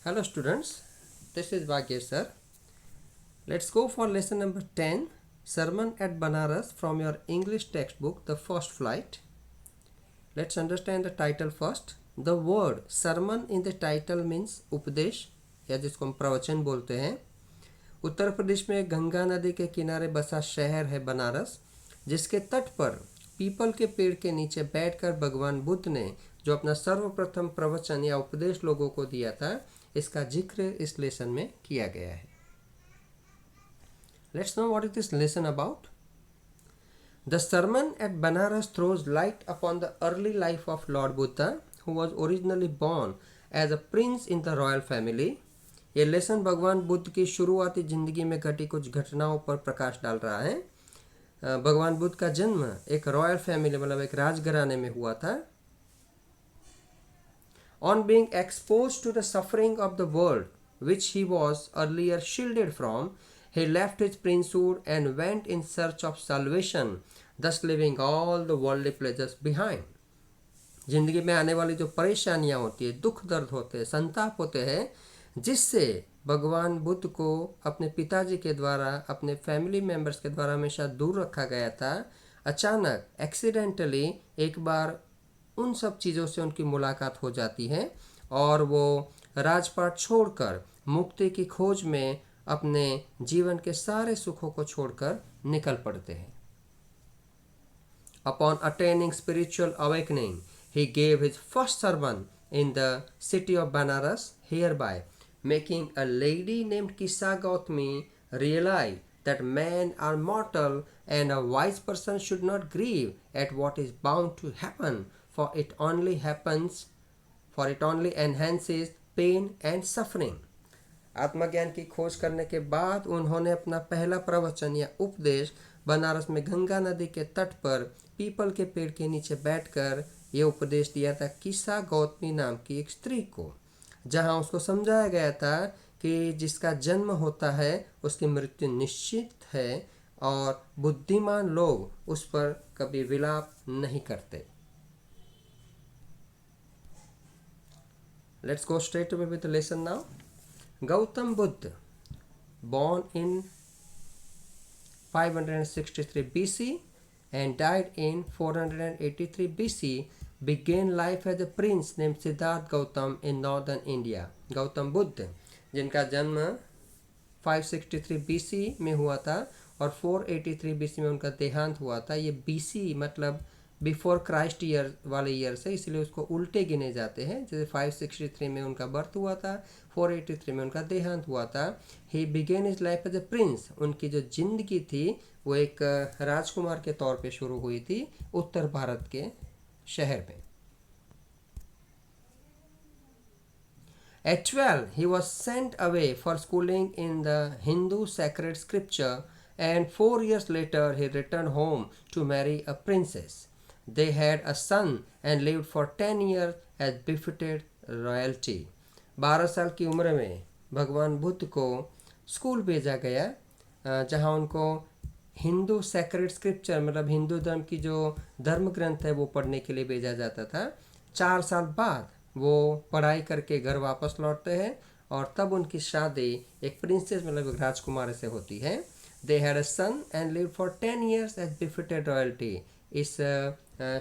Hello students, this is Bhagyesh sir. Let's go for lesson number 10, Sermon at Banaras from your English textbook, The First Flight. Let's understand the title first. The word sermon in the title means उपदेश या जिसको हम प्रवचन बोलते हैं. उत्तर प्रदेश में गंगा नदी के किनारे बसा शहर है बनारस, जिसके तट पर पीपल के पेड़ के नीचे बैठकर भगवान बुद्ध ने जो अपना सर्वप्रथम प्रवचन या उपदेश लोगों को दिया था, इसका जिक्र इस लेसन में किया गया है. Let's know what is this lesson about. The sermon at Banaras throws light upon the early life of Lord Buddha, who was originally born as a prince in the royal family. ये lesson भगवान बुद्ध की शुरुआती जिंदगी में घटी कुछ घटनाओं पर प्रकाश डाल रहा है. भगवान बुद्ध का जन्म एक रॉयल फैमिली मतलब एक राजघराने में हुआ था. On being exposed to the suffering of the world, which he was earlier shielded from, he left his princehood and went in search of salvation, thus leaving all the worldly pleasures behind. जिंदगी में आने वाली जो परेशानियां होती है, दुख दर्द होते हैं, संताप होते हैं, जिससे भगवान बुद्ध को अपने पिताजी के द्वारा, अपने फैमिली मेंबर्स के द्वारा हमेशा दूर रखा गया था, अचानक एक्सीडेंटली एक बार उन सब चीज़ों से उनकी मुलाकात हो जाती है और वो राजपाट छोड़कर मुक्ति की खोज में अपने जीवन के सारे सुखों को छोड़कर निकल पड़ते हैं. Upon attaining spiritual awakening, he gave his first sermon in the city of Banaras, hereby making a lady named Kissa Gautami realize that men are mortal and a wise person should not grieve at what is bound to happen, for it only enhances pain and suffering. आत्मज्ञान की खोज करने के बाद उन्होंने अपना पहला प्रवचन या उपदेश बनारस में गंगा नदी के तट पर पीपल के पेड़ के नीचे बैठकर ये उपदेश दिया था किस्सा गौतमी नाम की एक स्त्री को, जहां उसको समझाया गया था कि जिसका जन्म होता है उसकी मृत्यु निश्चित है और बुद्धिमान लोग उस पर कभी विलाप नहीं करते. Let's go straight away with the lesson now. Gautam Buddha, born in 563 BC and died in 483 BC, began life as a prince named Siddhartha Gautam in northern India. Gautam Buddha जिनका जन्म 563 BC में हुआ था और 483 BC में उनका देहांत हुआ था. ये BC मतलब बिफोर क्राइस्ट ईयर वाले ईयर से, इसलिए उसको उल्टे गिने जाते हैं. जैसे 563 में उनका बर्थ हुआ था, 483 में उनका देहांत हुआ था. He began his life as a prince. उनकी जो जिंदगी थी वो एक राजकुमार के तौर पे शुरू हुई थी उत्तर भारत के शहर में. At 12, he was sent away for schooling in the Hindu sacred scripture, and 4 years later he returned home to marry a princess. They had a son and lived for 10 years as befitted royalty. 12 साल की उम्र में भगवान बुद्ध को school भेजा गया, जहां उनको हिंदू सैक्रेड स्क्रिप्चर मतलब हिंदू धर्म की जो धर्म ग्रंथ है वो पढ़ने के लिए भेजा जाता था. 4 साल बाद वो पढ़ाई करके घर वापस लौटते हैं और तब उनकी शादी एक प्रिंसेस मतलब एक राजकुमारी से होती है. They had a son and lived for 10 years as befitted royalty. इस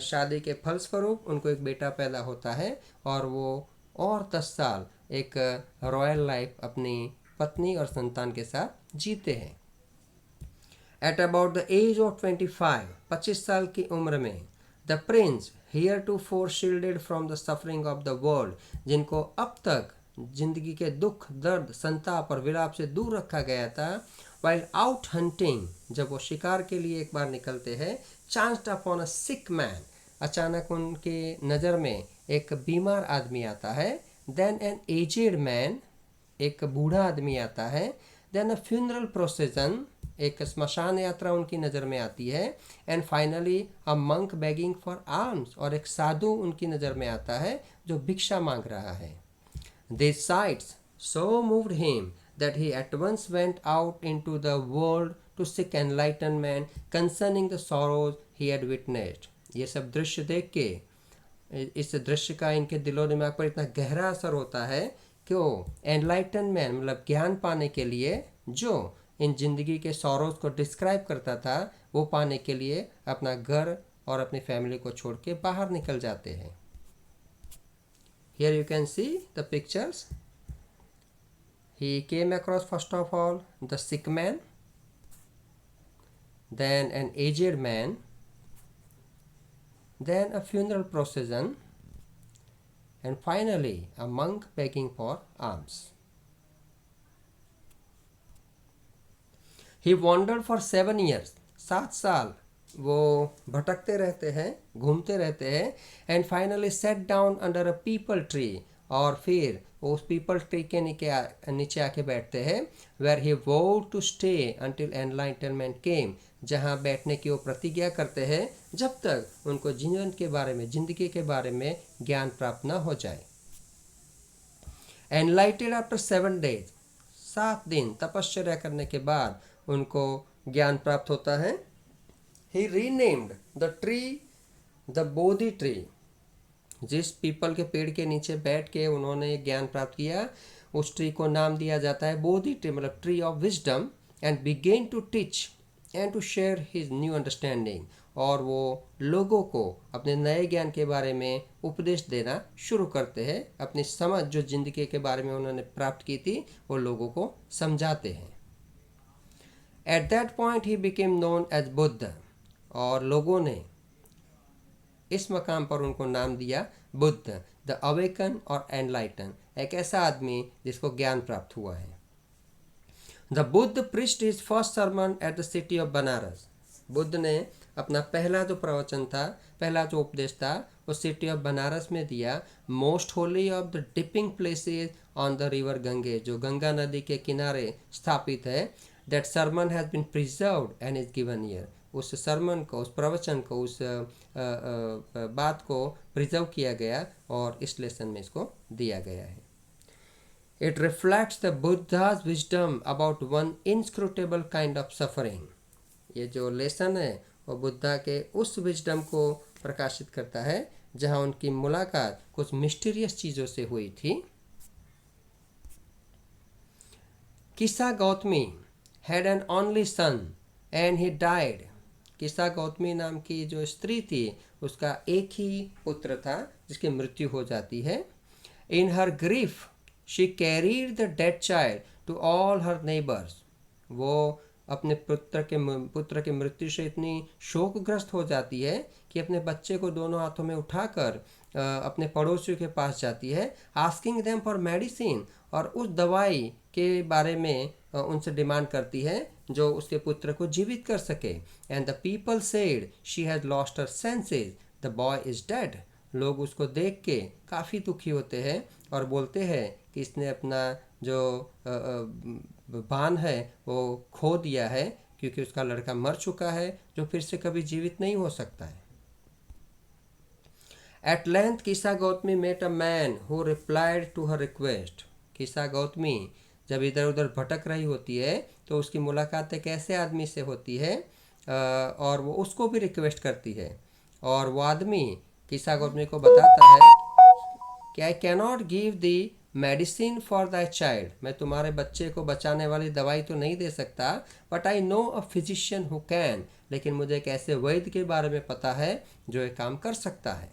शादी के फलस्वरूप उनको एक बेटा पैदा होता है और वो और 10 साल एक रॉयल लाइफ अपनी पत्नी और संतान के साथ जीते हैं. At about the age of 25 साल की उम्र में the prince heretofore shielded from the suffering of the world, जिनको अब तक जिंदगी के दुख दर्द संताप और विलाप से दूर रखा गया था, while out hunting, जब वो शिकार के लिए एक बार निकलते हैं, chanced upon a sick man, अचानक उनके नज़र में एक बीमार आदमी आता है. then an aged man, एक बूढ़ा आदमी आता है. then a funeral procession, एक स्मशान यात्रा उनकी नज़र में आती है. And finally a monk begging for arms, और एक साधु उनकी नज़र में आता है जो भिक्षा मांग रहा है. These sights so moved him that he at once went out into the world to seek enlightenment concerning the sorrows he had witnessed. ये सब दृश्य देख के इस दृश्य का इनके दिलो दिमाग पर इतना गहरा असर होता है को एनलाइटनमेंट मतलब ज्ञान पाने के लिए, जो इन जिंदगी के सॉरोज को डिस्क्राइब करता था, वो पाने के लिए अपना घर और अपनी फैमिली को छोड़ के बाहर निकल जाते हैं. Here you can see the pictures. He came across first of all the sick man, then an aged man, then a funeral procession, and finally a monk begging for alms. He wandered for 7 years. 7 साल वो भटकते रहते हैं, घूमते रहते हैं. And finally set down under a people tree, और फिर वो उस पीपल ट्री के नीचे आके बैठते हैं. वेयर ही वोड टू स्टे अंटिल एनलाइटनमेंट केम, जहाँ बैठने की वो प्रतिज्ञा करते हैं जब तक उनको जीवन के बारे में, जिंदगी के बारे में ज्ञान प्राप्त न हो जाए. एनलाइटेड आफ्टर 7 days, 7 दिन तपश्चर्या करने के बाद उनको ज्ञान प्राप्त होता है. He renamed the tree the Bodhi tree. जिस पीपल के पेड़ के नीचे बैठ के उन्होंने ज्ञान प्राप्त किया, उस ट्री को नाम दिया जाता है बोधि ट्री, मतलब tree of wisdom. And began to teach and to share his new understanding, और वो लोगों को अपने नए ज्ञान के बारे में उपदेश देना शुरू करते हैं. अपनी समझ जो जिंदगी के बारे में उन्होंने प्राप्त की थी, वो लोगों को समझाते हैं. At that point he became known as Buddha, और लोगों ने इस मकाम पर उनको नाम दिया बुद्ध, द अवेकन और एनलाइटन, एक ऐसा आदमी जिसको ज्ञान प्राप्त हुआ है. The Buddha preached his first sermon at the city of Banaras. Buddha ने अपना पहला जो प्रवचन था, पहला जो उपदेश था, वो सिटी ऑफ बनारस में दिया. Most holy of the dipping places on the river Ganges, जो गंगा नदी के किनारे स्थापित है. That sermon has been preserved and is given here. उस सरमन को, उस प्रवचन को, उस बात को प्रिजर्व किया गया और इस लेसन में इसको दिया गया है. It reflects the Buddha's wisdom about one inscrutable kind of suffering. ये जो लेसन है वो बुद्धा के उस विजडम को प्रकाशित करता है जहाँ उनकी मुलाकात कुछ मिस्टीरियस चीज़ों से हुई थी. किसा Gautami had an only son and he died. किसा गौतमी नाम की जो स्त्री थी, उसका एक ही पुत्र था जिसकी मृत्यु हो जाती है. In her grief she carried the dead child to all her neighbours. वो अपने पुत्र के मृत्यु से इतनी शोकग्रस्त हो जाती है कि अपने बच्चे को दोनों हाथों में उठाकर अपने पड़ोसियों के पास जाती है. आस्किंग देम फॉर मेडिसिन, और उस दवाई के बारे में उनसे डिमांड करती है जो उसके पुत्र को जीवित कर सके. And the people said she has lost her senses, the boy is dead. लोग उसको देख के काफ़ी दुखी होते हैं और बोलते हैं कि इसने अपना जो बान है वो खो दिया है, क्योंकि उसका लड़का मर चुका है जो फिर से कभी जीवित नहीं हो सकता है. At length Kisa Gotami met a man who replied to her request. Kisa Gotami जब इधर उधर भटक रही होती है तो उसकी मुलाकात एक ऐसे आदमी से होती है और वो उसको भी रिक्वेस्ट करती है. और वो आदमी किसा गौतमी को बताता है कि I cannot give the medicine for thy child. मैं तुम्हारे बच्चे को बचाने वाली दवाई तो नहीं दे सकता, but I know a physician who can. लेकिन मुझे एक ऐसे वैद्य के बारे में पता है जो ये काम कर सकता है.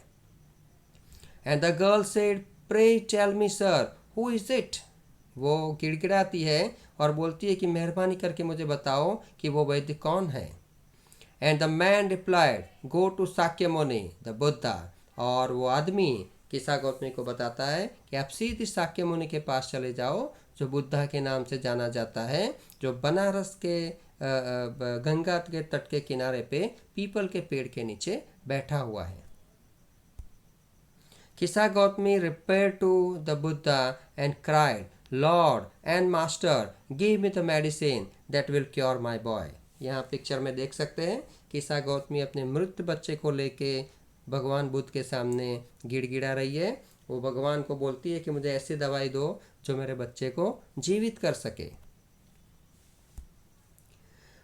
And the girl said pray tell me sir who is it. वो गिड़गिड़ाती है और बोलती है कि मेहरबानी करके मुझे बताओ कि वो वैद्य कौन है. And the man replied go to Shakyamuni the Buddha. और वो आदमी किसा गौतमी को बताता है कि आप सीधी साक्यमुनि के पास चले जाओ, जो बुद्धा के नाम से जाना जाता है, जो बनारस के गंगा के तट के किनारे पे पीपल के पेड़ के नीचे बैठा हुआ है. किसा Gautami repaired to the Buddha and cried, Lord and Master, give me the medicine that will cure my boy. यहाँ पिक्चर में देख सकते हैं किसा गौतमी अपने मृत बच्चे को लेके भगवान बुद्ध के सामने गिड़गिड़ा रही है. वो भगवान को बोलती है कि मुझे ऐसी दवाई दो जो मेरे बच्चे को जीवित कर सके.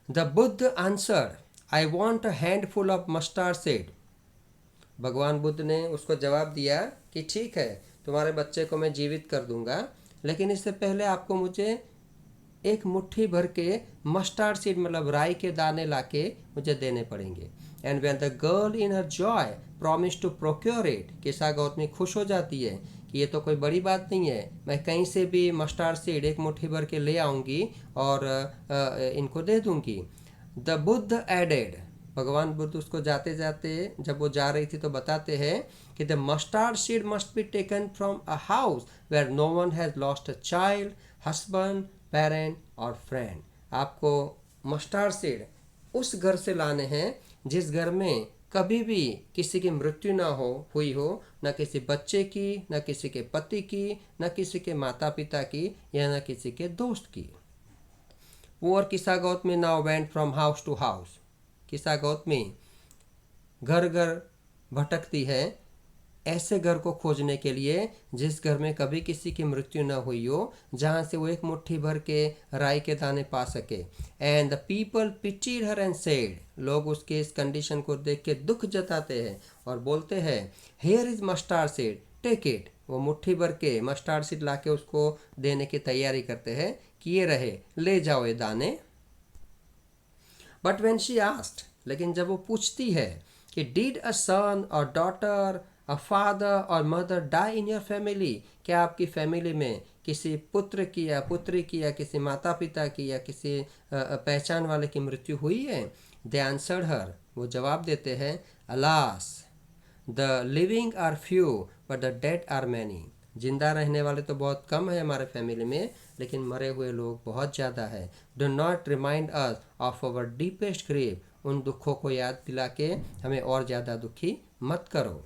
The Buddha answered, I want a handful of mustard seed. भगवान बुद्ध ने उसको जवाब दिया कि ठीक है, तुम्हारे बच्चे को मैं जीवित कर दूंगा, लेकिन इससे पहले आपको मुझे एक मुट्ठी भर के मस्टर्ड सीड मतलब राई के दाने लाके मुझे देने पड़ेंगे। And when the girl in her joy promise to procure it, Kisa Gotami खुश हो जाती है कि ये तो कोई बड़ी बात नहीं है, मैं कहीं से भी मस्टर्ड सीड एक मुट्ठी भर के ले आऊँगी और इनको दे दूँगी। द बुद्ध एडेड, भगवान बुद्ध उसको जाते जाते जब वो जा रही थी तो बताते हैं कि the mustard seed must be taken from a house where no one has lost a child, husband, parent और फ्रेंड। आपको मस्टर्ड सीड उस घर से लाने हैं जिस घर में कभी भी किसी की मृत्यु ना हुई हो, न किसी बच्चे की, न किसी के पति की, न किसी के माता पिता की, या न किसी के दोस्त की। Poor Kisa Gotami now went from house to house, Kisa Gotami घर घर भटकती है ऐसे घर को खोजने के लिए जिस घर में कभी किसी की मृत्यु न हुई हो, जहाँ से वो एक मुट्ठी भर के राई के दाने पा सके। And the people pitied her and said, लोग उसके इस कंडीशन को देख के दुख जताते हैं और बोलते हैं here is mustard seed take it. वो मुट्ठी भर के मस्टर्ड सीड ला के उसको देने की तैयारी करते हैं कि ये रहे, ले जाओ ये दाने। बट वेन शी आस्क्ड, लेकिन जब वो पूछती है कि डिड अ सन और डॉटर, अ फादर और mother die in your family, क्या आपकी फैमिली में किसी पुत्र की या पुत्री की या किसी माता पिता की या किसी पहचान वाले की मृत्यु हुई है? दे आंसर्ड हर, वो जवाब देते हैं alas the living are few but the dead are many, जिंदा रहने वाले तो बहुत कम है हमारे फैमिली में, लेकिन मरे हुए लोग बहुत ज़्यादा है। Do not remind us of our deepest grief, उन दुखों को याद दिला के हमें और ज़्यादा दुखी मत करो।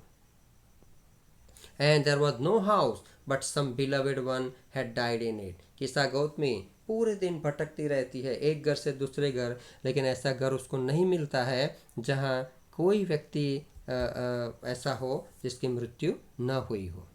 And there was no house but some beloved one had died in it, Kisa Gotami पूरे दिन भटकती रहती है एक घर से दूसरे घर, लेकिन ऐसा घर उसको नहीं मिलता है जहाँ कोई व्यक्ति ऐसा हो जिसकी मृत्यु न हुई हो।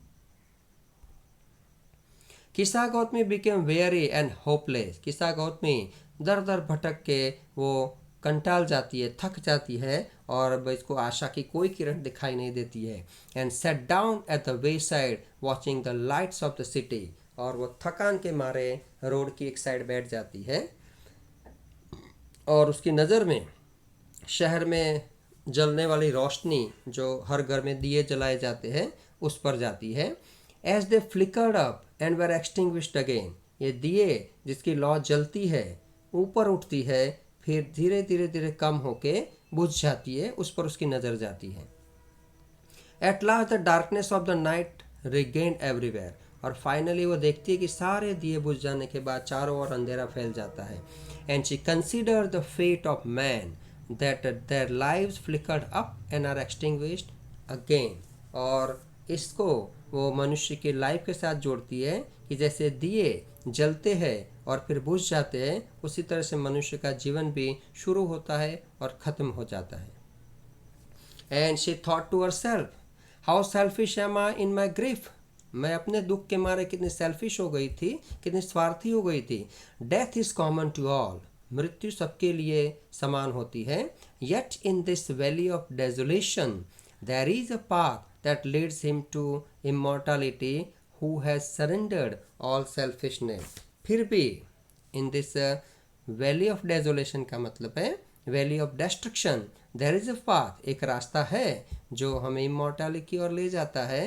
किसा Gautami became very and hopeless, किसा गौतमी दर दर भटक के वो कंटाल जाती है, थक जाती है और अब इसको आशा की कोई किरण दिखाई नहीं देती है। And set down at the way side watching the lights off the city, और वो थकान के मारे रोड की एक साइड बैठ जाती है और उसकी नज़र में शहर में जलने वाली रोशनी जो हर घर में दिए जलाए जाते हैं उस पर जाती है। As they flickered up and were extinguished again, ये दिए जिसकी लौ जलती है ऊपर उठती है फिर धीरे धीरे धीरे कम होके बुझ जाती है, उस पर उसकी नज़र जाती है। At last the darkness of the night regained everywhere, और फाइनली वो देखती है कि सारे दिए बुझ जाने के बाद चारों ओर अंधेरा फैल जाता है। And she consider the fate of man that their lives flickered up and are extinguished again, और इसको वो मनुष्य की लाइफ के साथ जोड़ती है कि जैसे दिए जलते हैं और फिर बुझ जाते हैं, उसी तरह से मनुष्य का जीवन भी शुरू होता है और ख़त्म हो जाता है। And she thought to herself how selfish am I in my grief, मैं अपने दुख के मारे कितनी सेल्फिश हो गई थी, कितनी स्वार्थी हो गई थी। Death is common to all, मृत्यु सबके लिए समान होती है। Yet in this valley of desolation there is a path that leads him to immortality who has surrendered all selfishness, फिर भी in this valley of desolation का मतलब है valley of destruction, there is a path, एक रास्ता है जो हमें इमॉर्टलिटी की ओर ले जाता है।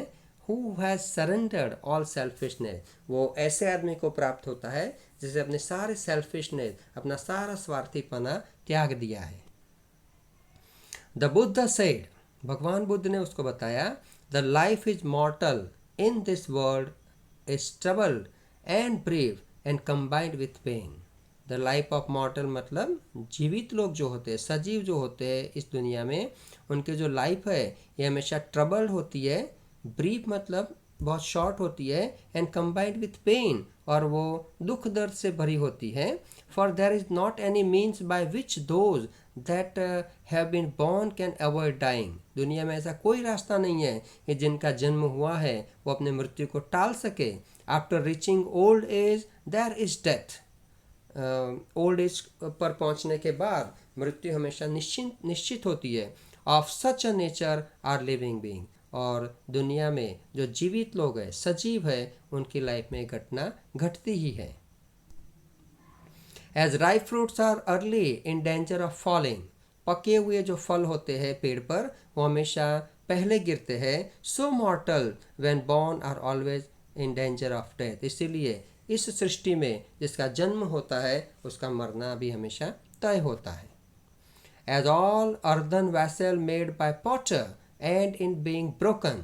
Who has surrendered all selfishness, वो ऐसे आदमी को प्राप्त होता है जिसे अपने सारे सेल्फिशनेस, अपना सारा स्वार्थीपना त्याग दिया है। द बुद्ध सेड, भगवान बुद्ध ने उसको बताया the life is mortal in this world is troubled and brief and combined with pain. The life of mortal मतलब जीवित लोग जो होते हैं, सजीव जो होते हैं इस दुनिया में, उनकी जो लाइफ है ये हमेशा ट्रबल्ड होती है। ब्रीफ मतलब बहुत शॉर्ट होती है, एंड कंबाइंड विथ पेन, और वो दुख दर्द से भरी होती है। For there is not any means by which those that have been born can avoid dying, दुनिया में ऐसा कोई रास्ता नहीं है कि जिनका जन्म हुआ है वो अपने मृत्यु को टाल सके। After reaching old age there is death, old age पर पहुंचने के बाद मृत्यु हमेशा निश्चित होती है। Of such a nature are living being, और दुनिया में जो जीवित लोग हैं, सजीव है, उनकी लाइफ में घटना घटती ही है। As ripe fruits are early in danger of falling, पके हुए जो फल होते हैं पेड़ पर वो हमेशा पहले गिरते हैं। So mortal when born are always in danger of death, इसीलिए इस सृष्टि में जिसका जन्म होता है उसका मरना भी हमेशा तय होता है। As all earthen vessel made by potter end in being broken,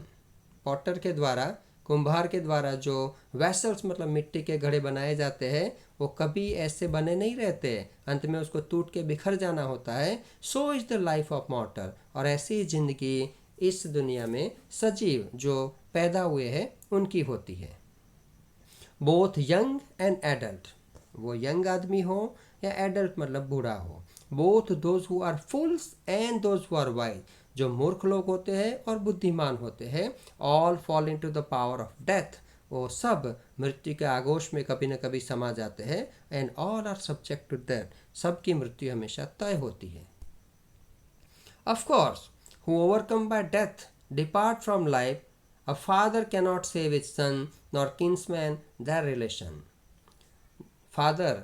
potter के द्वारा, कुम्हार के द्वारा जो वैसल्स मतलब मिट्टी के घड़े बनाए जाते हैं वो कभी ऐसे बने नहीं रहते, अंत में उसको टूट के बिखर जाना होता है। So is the life of मॉर्टल, और ऐसी ही जिंदगी इस दुनिया में सजीव जो पैदा हुए हैं उनकी होती है। बोथ यंग एंड एडल्ट, वो यंग आदमी हो या एडल्ट मतलब बूढ़ा हो। Both those who are fools and those who are wise, जो मूर्ख लोग होते हैं और बुद्धिमान होते हैं। All fall into the power of death, वो सब मृत्यु के आगोश में कभी न कभी समा जाते हैं। And all are subject to death, सबकी मृत्यु हमेशा तय होती है। Of course who overcome by death depart from life, a father cannot save his son nor kinsman their relation, father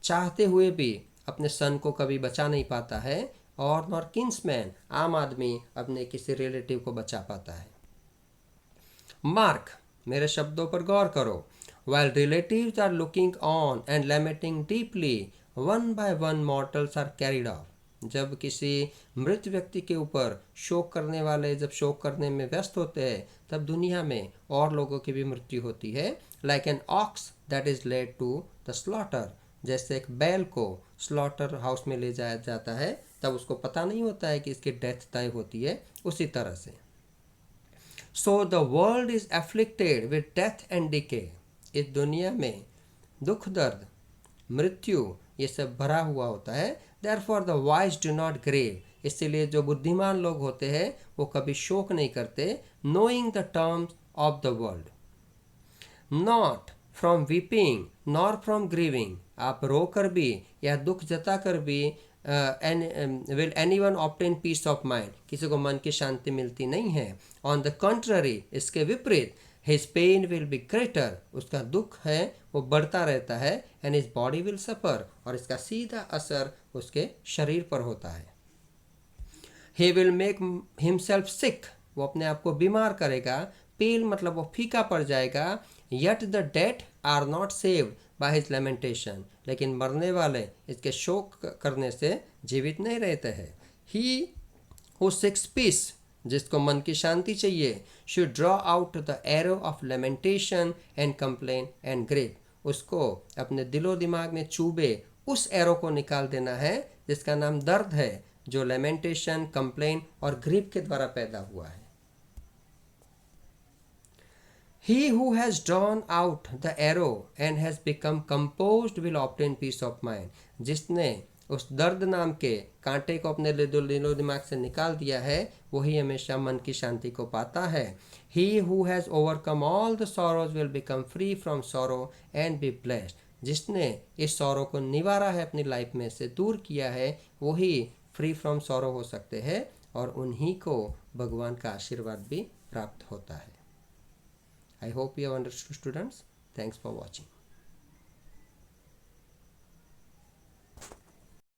चाहते हुए भी अपने सन को कभी बचा नहीं पाता है, और नॉर किन्समैन आम आदमी अपने किसी रिलेटिव को बचा पाता है। मार्क, मेरे शब्दों पर गौर करो। While relatives are looking on and lamenting deeply, one by one mortals are carried off. जब किसी मृत व्यक्ति के ऊपर शोक करने वाले जब शोक करने में व्यस्त होते हैं तब दुनिया में और लोगों की भी मृत्यु होती है। Like an ox that is led to the slaughter, जैसे एक बैल को स्लॉटर हाउस में ले जाया जाता है तब उसको पता नहीं होता है कि इसकी डेथ तय होती है, उसी तरह से। So the world is afflicted with death and decay, इस दुनिया में दुख दर्द मृत्यु ये सब भरा हुआ होता है। Therefore the wise do not grave, इसीलिए जो बुद्धिमान लोग होते हैं वो कभी शोक नहीं करते। Knowing the terms of the world, not from weeping nor from grieving, आप रो कर भी या दुख जता कर भी will any one obtain peace of mind, किसी को मन की शांति मिलती नहीं है। ऑन द कंट्ररी, इसके विपरीत, his pain will be greater, उसका दुख है वो बढ़ता रहता है। And his body will suffer, और इसका सीधा असर उसके शरीर पर होता है। He will make himself sick, वो अपने आप को बीमार करेगा। पेल मतलब वो फीका पड़ जाएगा। Yet the dead are not saved by his lamentation, लेकिन मरने वाले इसके शोक करने से जीवित नहीं रहते हैं। ही हु सिक्स पीस, जिसको मन की शांति चाहिए, should draw out the arrow of lamentation and complain and grieve, उसको अपने दिलो दिमाग में चुभे उस एरो को निकाल देना है जिसका नाम दर्द है, जो लेमेंटेशन, कंप्लेन और ग्रीव के द्वारा पैदा हुआ है। He who has drawn out the arrow and has become composed will obtain peace of mind. जिसने उस दर्द नाम के कांटे को अपने दिलो दिमाग से निकाल दिया है वही हमेशा मन की शांति को पाता है। He who has overcome all the sorrows will become free from sorrow and be blessed. जिसने इस सौरो को निवारा है, अपनी लाइफ में से दूर किया है, वही फ्री फ्रॉम सौरो हो सकते हैं और उन्हीं को भगवान का आशीर्वाद भी प्राप्त होता है। I hope you have understood, students. Thanks for watching.